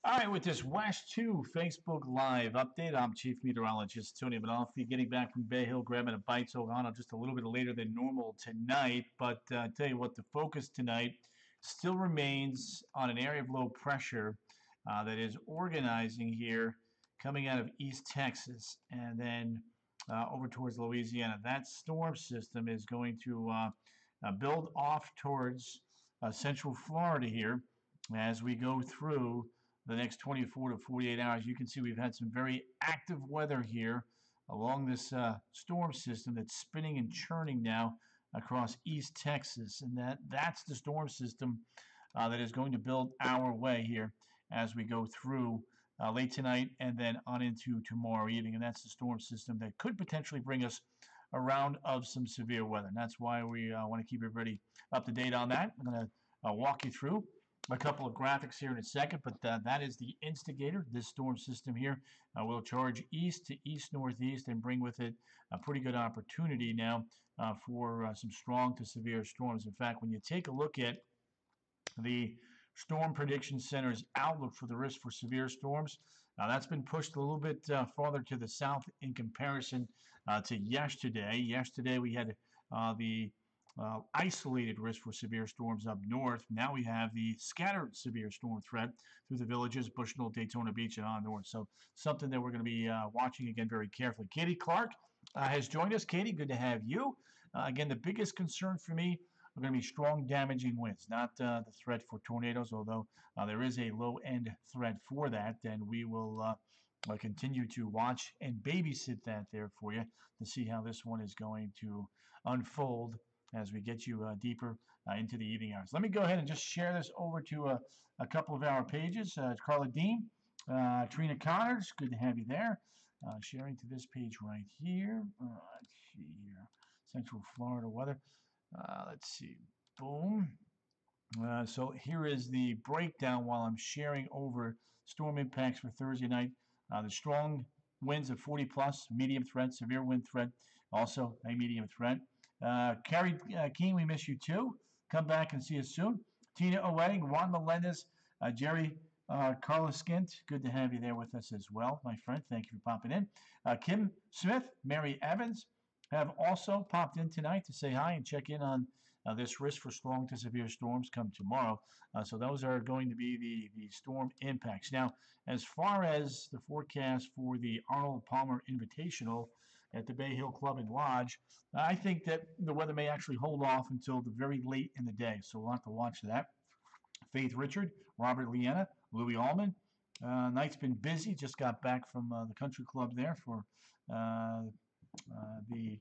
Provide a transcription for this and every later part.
All right, with this WESH2 Facebook Live update, I'm Chief Meteorologist Tony Mainolfi, getting back from Bay Hill, grabbing a bite, so on just a little bit later than normal tonight. But I tell you what, the focus tonight still remains on an area of low pressure that is organizing here, coming out of East Texas, and then over towards Louisiana. That storm system is going to build off towards central Florida here as we go through the next 24 to 48 hours. You can see we've had some very active weather here along this storm system that's spinning and churning now across East Texas, and that's the storm system that is going to build our way here as we go through late tonight and then on into tomorrow evening. And that's the storm system that could potentially bring us a round of some severe weather. And that's why we want to keep everybody up to date on that. I'm going to walk you through a couple of graphics here in a second, but that is the instigator. This storm system here will charge east to east-northeast and bring with it a pretty good opportunity now for some strong to severe storms. In fact, when you take a look at the Storm Prediction Center's outlook for the risk for severe storms, that's been pushed a little bit farther to the south in comparison to yesterday. Yesterday we had the isolated risk for severe storms up north. Now we have the scattered severe storm threat through the villages, Bushnell, Daytona Beach, and on north. So something that we're going to be watching again very carefully. Katie Clark has joined us. Katie, good to have you. Again, the biggest concern for me are going to be strong damaging winds, not the threat for tornadoes, although there is a low-end threat for that, and we will continue to watch and babysit that there for you to see how this one is going to unfold as we get you deeper into the evening hours. Let me go ahead and just share this over to a couple of our pages. Carla Dean, Trina Connors, good to have you there. Sharing to this page right here. Let's see here. Central Florida weather. Let's see. Boom. So here is the breakdown while I'm sharing over storm impacts for Thursday night. The strong winds of 40 plus, medium threat, severe wind threat, also a medium threat. Carrie Keene, we miss you too. Come back and see us soon. Tina Oway, Juan Melendez, Jerry Carla Skint, good to have you there with us as well, my friend. Thank you for popping in. Kim Smith, Mary Evans have also popped in tonight to say hi and check in on this risk for strong to severe storms come tomorrow. So those are going to be the storm impacts. Now, as far as the forecast for the Arnold Palmer Invitational at the Bay Hill Club and Lodge, I think that the weather may actually hold off until the very late in the day. So we'll have to watch that. Faith Richard, Robert Leanna, Louis Allman. Night's been busy. Just got back from the country club there for the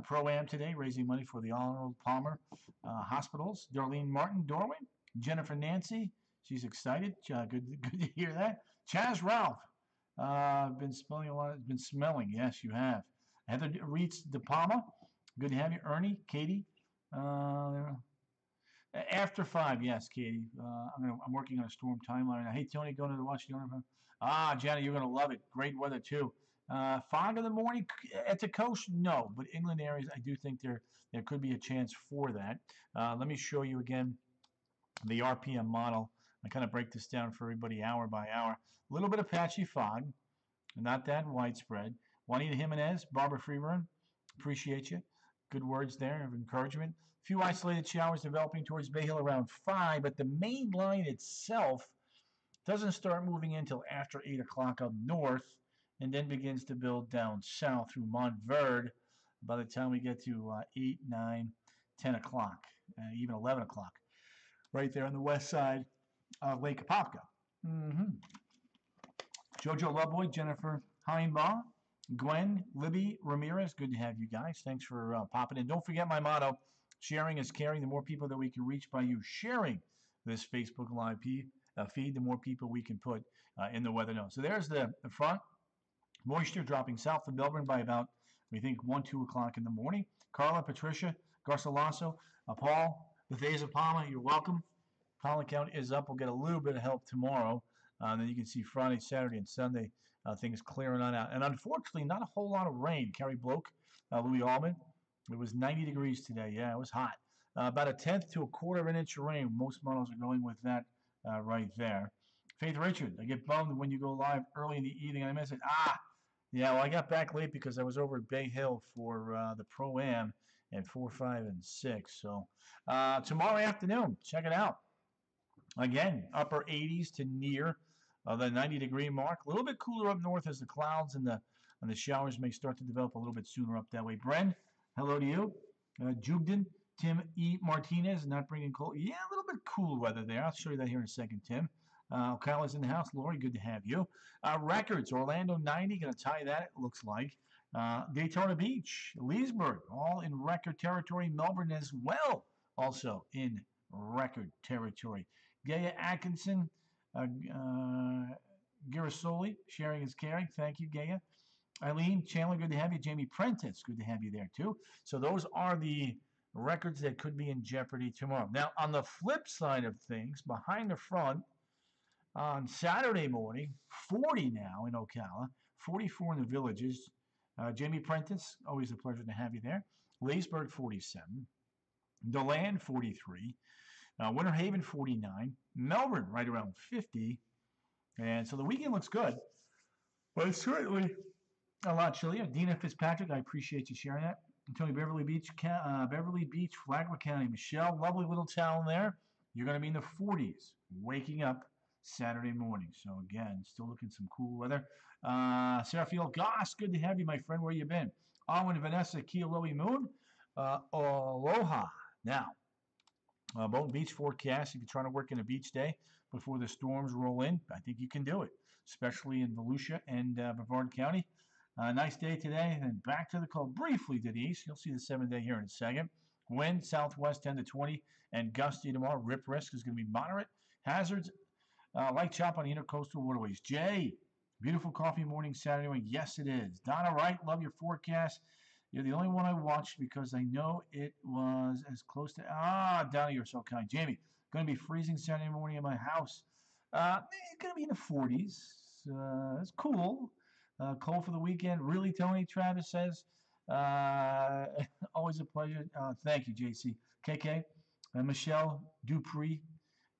Pro-Am today, raising money for the Arnold Palmer hospitals. Darlene Martin, Dorwin. Jennifer Nancy, she's excited. Good to hear that. Chaz Ralph, been smelling a lot. Been smelling, yes, you have. Heather Reitz De Palma, good to have you. Ernie, Katie. After 5, yes, Katie. I'm working on a storm timeline. Hey, Tony, going to watch the storm. Janet, you're going to love it. Great weather, too. Fog in the morning at the coast, no. But inland areas, I do think there could be a chance for that. Let me show you again the RPM model. I kind of break this down for everybody hour by hour. A little bit of patchy fog, not that widespread. Juanita Jimenez, Barbara Freeburn, appreciate you. Good words there of encouragement. A few isolated showers developing towards Bay Hill around 5, but the main line itself doesn't start moving until after 8 o'clock up north and then begins to build down south through Montverde by the time we get to 8, 9, 10 o'clock, even 11 o'clock, right there on the west side of Lake Apopka. Jojo Loveboy, Jennifer Heinbaugh, Gwen, Libby, Ramirez, good to have you guys. Thanks for popping in. Don't forget my motto, sharing is caring. The more people that we can reach by you sharing this Facebook Live feed, the more people we can put in the weather know. So there's the front. Moisture dropping south of Melbourne by about, we think, 1, 2 o'clock in the morning. Carla, Patricia, Garcilaso, Paul, Bethesda Palma, you're welcome. Pollen count is up. We'll get a little bit of help tomorrow. Then you can see Friday, Saturday, and Sunday things clearing on out. And unfortunately, not a whole lot of rain. Carrie Bloke, Louis Allman. It was 90 degrees today. Yeah, it was hot. About 1/10 to 1/4 of an inch of rain. Most models are going with that right there. Faith Richard, I get bummed when you go live early in the evening and I miss it. Yeah, well, I got back late because I was over at Bay Hill for the Pro Am at 4, 5, and 6. So tomorrow afternoon, check it out. Again, upper 80s to near the 90-degree mark. A little bit cooler up north as the clouds and the showers may start to develop a little bit sooner up that way. Bren, hello to you. Jugden, Tim E. Martinez, not bringing cold. Yeah, a little bit cool weather there. I'll show you that here in a second, Tim. Kyle is in the house. Lori, good to have you. Records, Orlando 90, going to tie that, it looks like. Daytona Beach, Leesburg, all in record territory. Melbourne as well, also in record territory. Gaya Atkinson, Girasoli, sharing is caring. Thank you, Gaya. Eileen Chandler, good to have you. Jamie Prentice, good to have you there too. So those are the records that could be in jeopardy tomorrow. Now, on the flip side of things, behind the front, on Saturday morning, 40 now in Ocala, 44 in the Villages. Jamie Prentice, always a pleasure to have you there. Leesburg, 47. DeLand, 43. Winter Haven, 49. Melbourne, right around 50. And so the weekend looks good, but it's certainly a lot chillier. Dina Fitzpatrick, I appreciate you sharing that. Tony, Beverly Beach, Flagler County. Michelle, lovely little town there. You're going to be in the 40s, waking up Saturday morning. So again, still looking some cool weather. Serafiel Goss, good to have you, my friend. Where you been? Arwen Vanessa, Kialoe Moon. Aloha. Now, Bolton Beach forecast. If you're trying to work in a beach day before the storms roll in, I think you can do it, especially in Volusia and Brevard County. Nice day today, and back to the cold briefly to the east. You'll see the 7-day here in a second. Wind southwest 10 to 20 and gusty tomorrow. Rip risk is going to be moderate. Hazards, light chop on the intercoastal waterways. Jay, beautiful coffee morning Saturday morning. Yes, it is. Donna Wright, love your forecast. You're the only one I watched because I know it was as close to. Donna, you're so kind. Jamie, going to be freezing Saturday morning in my house. It's going to be in the 40s. It's cool. Cold for the weekend. Really, Tony? Travis says. Always a pleasure. Thank you, JC. KK. Michelle Dupree.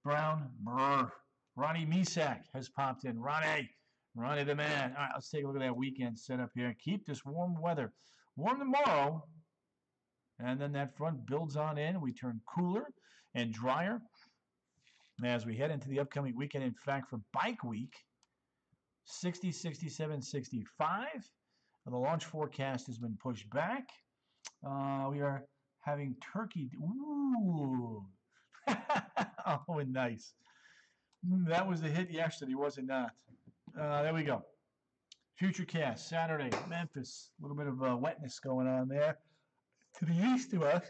Brown. Brr. Ronnie Misak has popped in. Ronnie the man. All right, let's take a look at that weekend setup here. Keep this warm weather. Warm tomorrow. And then that front builds on in. We turn cooler and drier as we head into the upcoming weekend. In fact, for bike week, 60, 67, 65. The launch forecast has been pushed back. We are having turkey. Ooh. Oh, nice. That was the hit yesterday, was it not? There we go. Futurecast, Saturday, Memphis. A little bit of wetness going on there to the east of us.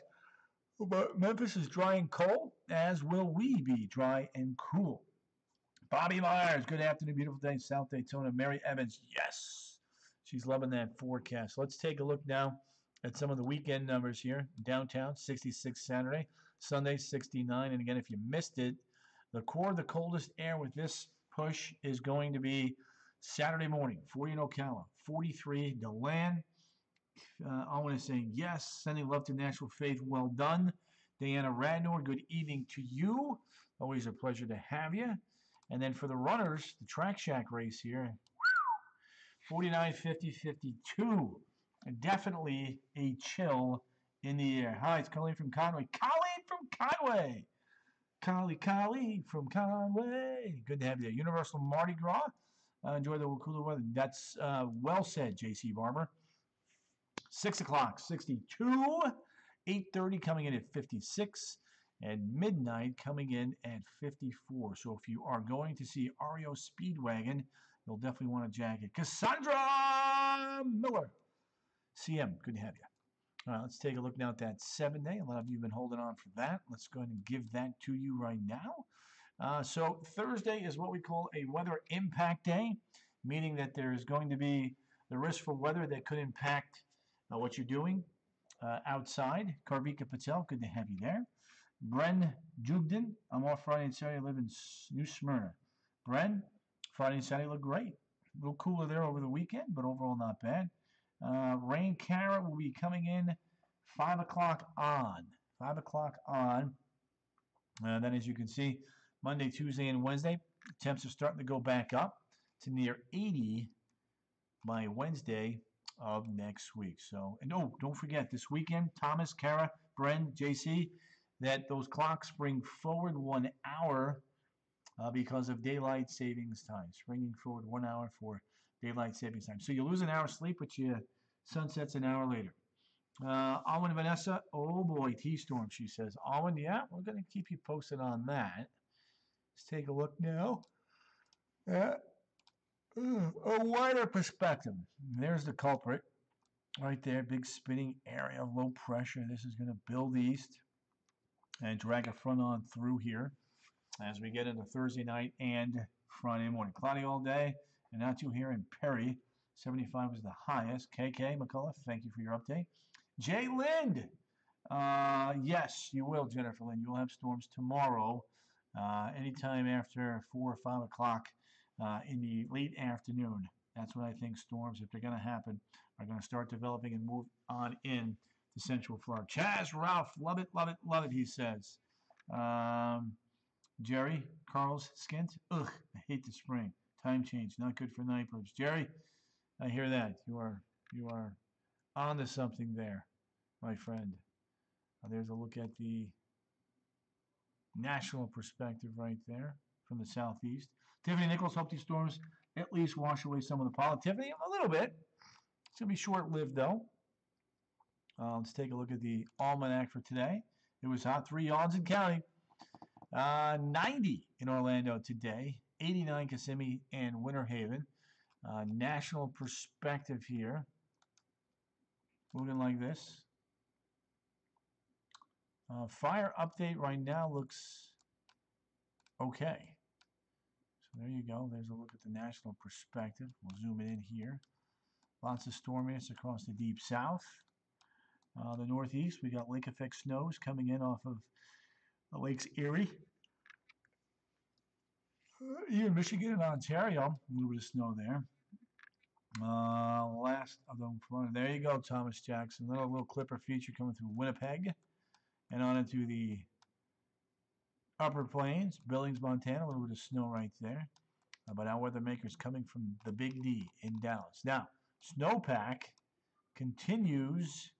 But Memphis is dry and cold, as will we be dry and cool. Bobby Myers, good afternoon, beautiful day in South Daytona. Mary Evans, yes. She's loving that forecast. Let's take a look now at some of the weekend numbers here. Downtown, 66 Saturday. Sunday, 69. And again, if you missed it, the core of the coldest air with this push is going to be Saturday morning, 40 in Ocala, 43 DeLand. I want to say yes. Sending love to Natural Faith. Well done. Diana Radnor, good evening to you. Always a pleasure to have you. And then for the runners, the Track Shack race here, 49, 50, 52. And definitely a chill in the air. Hi, it's Colleen from Conway. Colleen from Conway. Colleen from Conway. Good to have you there. Universal Mardi Gras. Enjoy the cooler weather. That's well said, J.C. Barber. 6 o'clock, 62. 8:30 coming in at 56. And midnight coming in at 54. So if you are going to see REO Speedwagon, you'll definitely want a jacket. Cassandra Miller. CM, good to have you. All right, let's take a look now at that 7-day. A lot of you have been holding on for that. Let's go ahead and give that to you right now. So Thursday is what we call a weather impact day, meaning that there's going to be the risk for weather that could impact what you're doing outside. Karvika Patel, good to have you there. Bren Jugden, I'm off Friday and Saturday. I live in New Smyrna. Bren, Friday and Saturday look great. A little cooler there over the weekend, but overall not bad. Rain Cara will be coming in 5 o'clock on. 5 o'clock on. Then as you can see, Monday, Tuesday, and Wednesday, Temps are starting to go back up to near 80 by Wednesday of next week. So, and oh, don't forget this weekend, Thomas, Kara, Bren, JC, that those clocks bring forward 1 hour because of daylight savings time. Bringing forward 1 hour for daylight savings time. So you lose an hour's sleep, but you sunsets an hour later. Alwyn and Vanessa, oh boy, T-storm, she says. Alwyn, yeah, we're going to keep you posted on that. Let's take a look now. A wider perspective. There's the culprit right there. Big spinning area of low pressure. This is going to build east and drag a front on through here as we get into Thursday night and Friday morning. Cloudy all day and not too here in Perry. 75 is the highest. KK McCullough, thank you for your update. Jay Lind. Yes, you will, Jennifer Lind. You will have storms tomorrow, anytime after 4 or 5 o'clock in the late afternoon. That's when I think storms, if they're going to happen, are going to start developing and move on in to Central Florida. Chaz Ralph, love it, love it, love it, he says. Jerry, Carl's skint. Ugh, I hate the spring. Time change, not good for night birds. Jerry, I hear that. You are on to something there, my friend. There's a look at the national perspective right there from the southeast. Tiffany Nichols, hope these storms at least wash away some of the pollen. Tiffany, a little bit. It's going to be short-lived, though. Let's take a look at the almanac for today. It was hot, 3 yards in counting. 90 in Orlando today. 89 Kissimmee and Winter Haven. National perspective here. Moving like this. Fire update right now looks okay. So there you go. There's a look at the national perspective. We'll zoom it in here. Lots of storminess across the deep south. The northeast, we got lake effect snows coming in off of the Lakes Erie. Even Michigan and Ontario, a little bit of snow there. Last of them, there you go, Thomas Jackson. Little clipper feature coming through Winnipeg and on into the upper plains, Billings, Montana. A little bit of snow right there. But our weather makers coming from the Big D in Dallas. Now, snowpack continues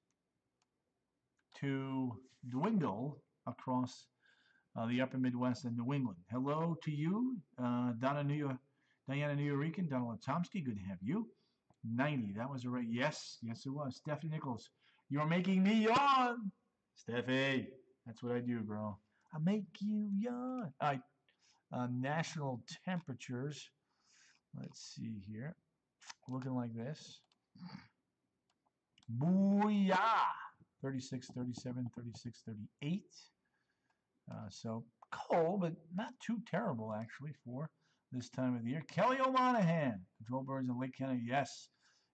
to dwindle across the upper Midwest and New England. Hello to you, Diana Nuyorican, Donald Tomsky. Good to have you. 90. That was a right. Yes, it was. Stephanie Nichols, you're making me yawn. Steffi, that's what I do, bro. I make you yawn. All right. National temperatures. Let's see here. Looking like this. Booyah! 36, 37, 36, 38. So cold, but not too terrible, actually, for this time of the year. Kelly O'Monahan, Control Birds in Lake County. Yes,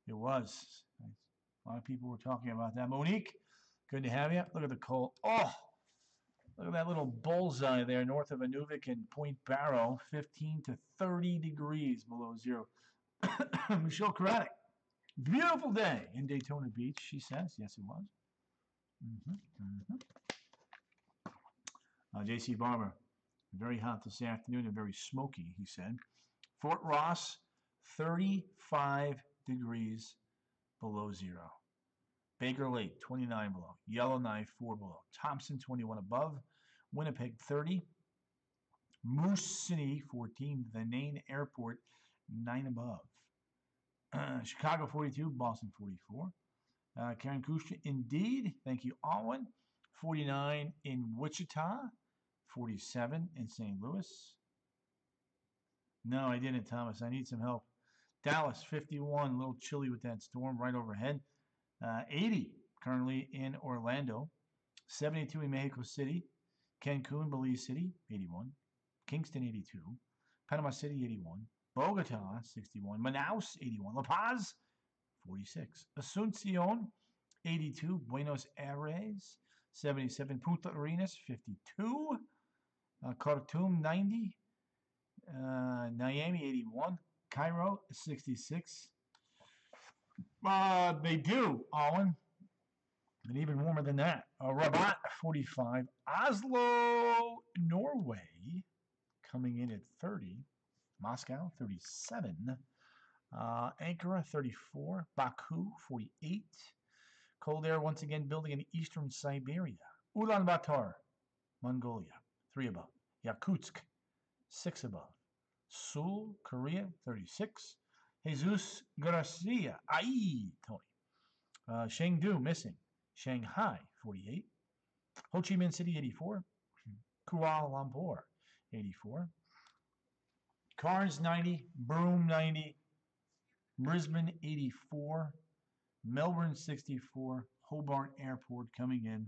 it was. A lot of people were talking about that. Monique, good to have you. Look at the cold. Oh, look at that little bullseye there north of Inuvik and Point Barrow. 15 to 30 degrees below zero. Michelle Karatic. Beautiful day in Daytona Beach, she says. Yes, it was. J.C. Barber, very hot this afternoon and very smoky, he said. Fort Ross, 35 degrees below zero. Baker Lake, 29 below. Yellowknife, 4 below. Thompson, 21 above. Winnipeg, 30. Moose City, 14. The Nain Airport, 9 above. Chicago, 42. Boston, 44. Karen Kushner, indeed. Thank you, Alwyn. 49 in Wichita. 47 in St. Louis. No, I didn't, Thomas. I need some help. Dallas, 51. A little chilly with that storm right overhead. 80 currently in Orlando. 72 in Mexico City. Cancun, Belize City, 81. Kingston, 82. Panama City, 81. Bogota, 61. Manaus, 81. La Paz, 46. Asuncion, 82. Buenos Aires, 77. Punta Arenas, 52. Khartoum, 90. Miami, 81. Cairo, 66. They do, Owen. And even warmer than that. Rabat, 45. Oslo, Norway, coming in at 30. Moscow, 37. Ankara, 34. Baku, 48. Cold air once again building in eastern Siberia. Ulaanbaatar, Mongolia, 3 above. Yakutsk, 6 above. Seoul, Korea, 36. Jesus Garcia, Ai, Tony. Chengdu, missing. Shanghai, 48. Ho Chi Minh City, 84. Kuala Lumpur, 84. Cairns, 90. Broome, 90. Brisbane, 84. Melbourne, 64. Hobart Airport coming in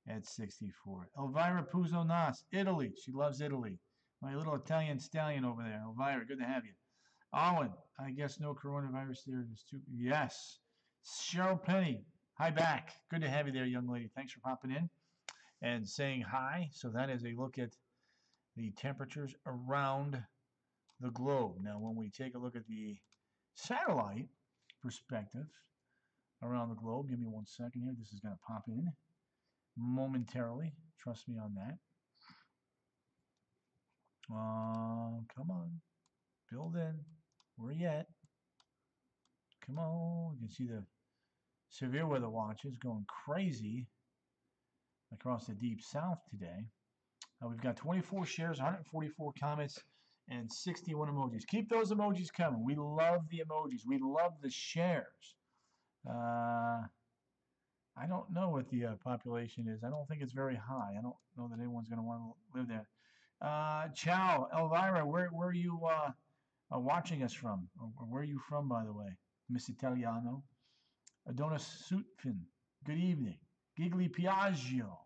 at 64. Elvira Puzo Nas, Italy. She loves Italy. My little Italian stallion over there. Elvira, good to have you. Owen, I guess no coronavirus there. Yes. Cheryl Penny, hi back. Good to have you there, young lady. Thanks for popping in and saying hi. So that is a look at the temperatures around the globe. Now, when we take a look at the satellite perspective around the globe, give me 1 second here. This is going to pop in momentarily. Trust me on that. Come on. Build in. Where you at? Come on. You can see the severe weather watches going crazy across the deep south today. We've got 24 shares, 144 comments, and 61 emojis. Keep those emojis coming. We love the emojis. We love the shares. I don't know what the population is. I don't think it's very high. I don't know that anyone's going to want to live there. Ciao, Elvira, where are you watching us from? Or where are you from, by the way? Miss Italiano. Adonis Sutphin, good evening. Gigli Piaggio,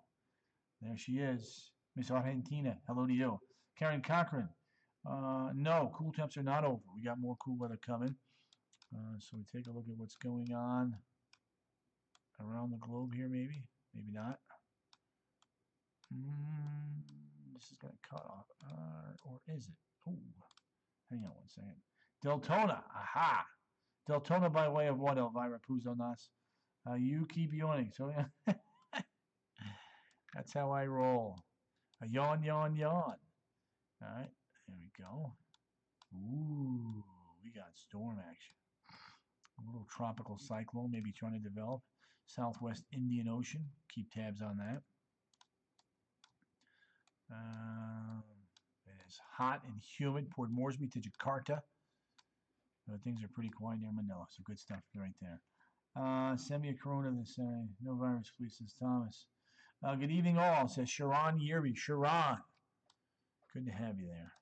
there she is. Miss Argentina, hello to you. Karen Cochran, no, cool temps are not over. We got more cool weather coming. So we take a look at what's going on around the globe here, maybe not. This is going to cut off, or is it? Oh, hang on 1 second. Deltona, aha. Deltona by way of what, Elvira Puzonas? You keep yawning. So that's how I roll. A yawn, yawn, yawn. All right, there we go. Ooh, we got storm action. A little tropical cyclone maybe trying to develop. Southwest Indian Ocean. Keep tabs on that. It is hot and humid. Port Moresby to Jakarta. Things are pretty quiet near Manila, so good stuff right there. Send me a corona this no virus, please, says Thomas. Good evening, all, says Sharon Yerby. Sharon, good to have you there.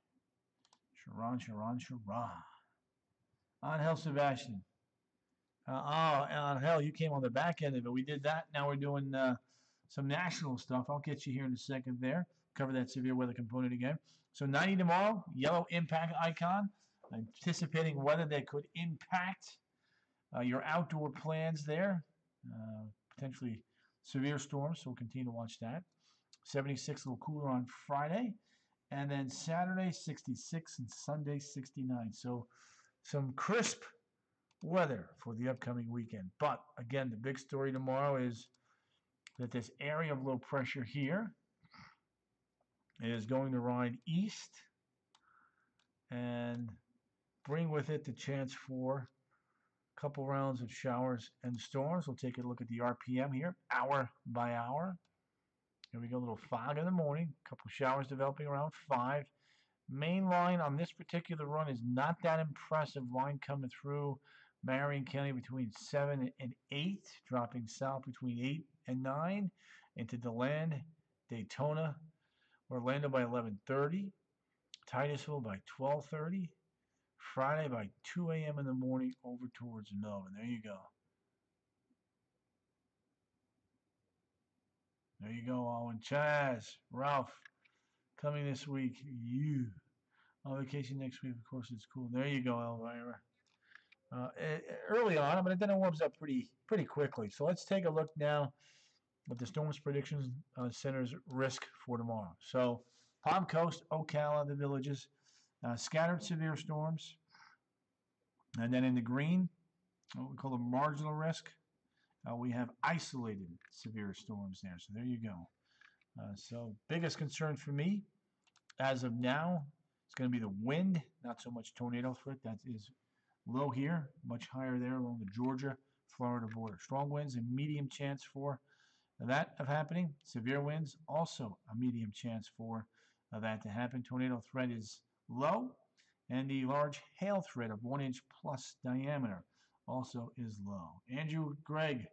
Sharon. Angel Sebastian. Angel, you came on the back end of it. We did that. Now we're doing some national stuff. I'll get you here in a second there. Cover that severe weather component again. So 90 tomorrow, yellow impact icon. Anticipating weather that could impact your outdoor plans there. Potentially severe storms, so we'll continue to watch that. 76, a little cooler on Friday. And then Saturday, 66, and Sunday, 69. So some crisp weather for the upcoming weekend. But, again, the big story tomorrow is that this area of low pressure here is going to ride east and bring with it the chance for a couple rounds of showers and storms. We'll take a look at the RPM here, hour by hour. Here we go, a little fog in the morning, a couple showers developing around 5. Main line on this particular run is not that impressive. Line coming through Marion County between 7 and 8, dropping south between 8 and 9 into DeLand, Daytona, Orlando by 11:30, Titusville by 12:30, Friday by 2 a.m. in the morning over towards Melbourne. There you go. There you go, Owen. Chaz, Ralph, coming this week. You. On vacation next week, of course, it's cool. There you go, Elvira. Early on, but then it warms up pretty quickly. So let's take a look now at the Storms Predictions Center's risk for tomorrow. So Palm Coast, Ocala, the villages, scattered severe storms. And then in the green, what we call the marginal risk, we have isolated severe storms there. So there you go. So biggest concern for me as of now, It's going to be the wind, not so much tornado threat. That is low here, much higher there along the Georgia-Florida border. Strong winds and medium chance for that of happening. Severe winds, also a medium chance for that to happen. Tornado threat is low, and the large hail threat of 1 inch plus diameter also is low. Andrew, Greg,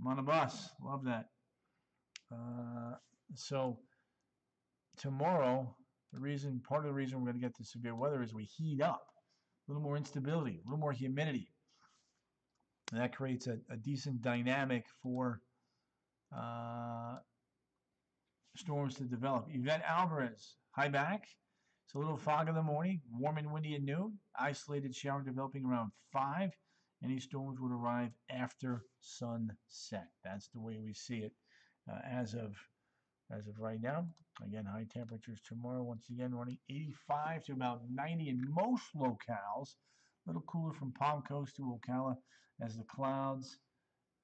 I'm on the bus. Love that. So tomorrow, part of the reason we're going to get the severe weather is we heat up. A little more instability, a little more humidity. And that creates a decent dynamic for storms to develop. Yvette Alvarez, high back. It's a little fog in the morning, warm and windy at noon. Isolated shower developing around 5. Any storms would arrive after sunset. That's the way we see it as of right now. Again, high temperatures tomorrow. Once again, running 85 to about 90 in most locales. A little cooler from Palm Coast to Ocala as the clouds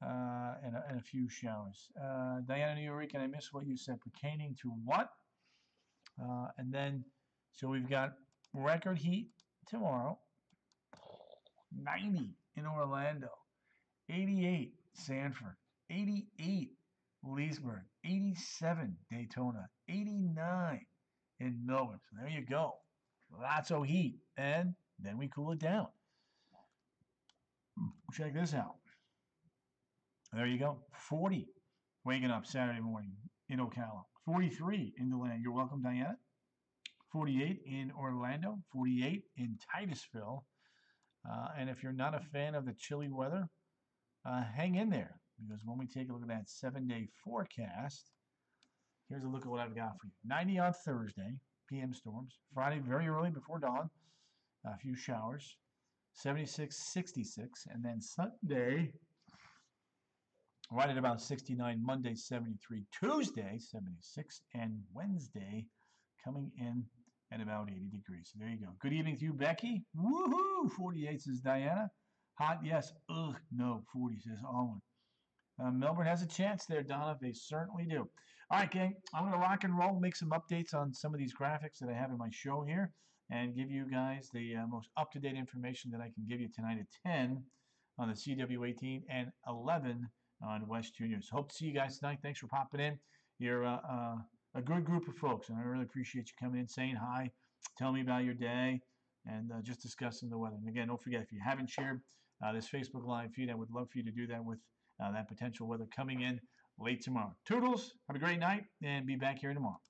and a few showers. Diana, New York, and I missed what you said pertaining to what? And then, so we've got record heat tomorrow. 90 in Orlando. 88 Sanford. 88 Leesburg. 87 Daytona. 89 in Melbourne. So there you go. Lots of heat. And then we cool it down. Check this out. There you go. 40 waking up Saturday morning in Ocala. 43 in DeLand. You're welcome, Diana. 48 in Orlando. 48 in Titusville. And if you're not a fan of the chilly weather, hang in there. Because when we take a look at that 7-day forecast, here's a look at what I've got for you. 90 on Thursday, PM storms. Friday, very early before dawn, a few showers. 76, 66. And then Sunday, right at about 69. Monday, 73. Tuesday, 76. And Wednesday, coming in at about 80 degrees. So there you go. Good evening to you, Becky. Woohoo! 48 says Diana. Hot, yes. Ugh, no. 40 says Owen. Melbourne has a chance there, Donna. They certainly do. All right, gang. I'm going to rock and roll, make some updates on some of these graphics that I have in my show here, and give you guys the most up-to-date information that I can give you tonight at 10 on the CW18 and 11 on WESH2 News. Hope to see you guys tonight. Thanks for popping in. You're a good group of folks, and I really appreciate you coming in, saying hi, tell me about your day, and just discussing the weather. And again, don't forget, if you haven't shared this Facebook Live feed, I would love for you to do that with that potential weather coming in late tomorrow. Toodles, have a great night, and be back here tomorrow.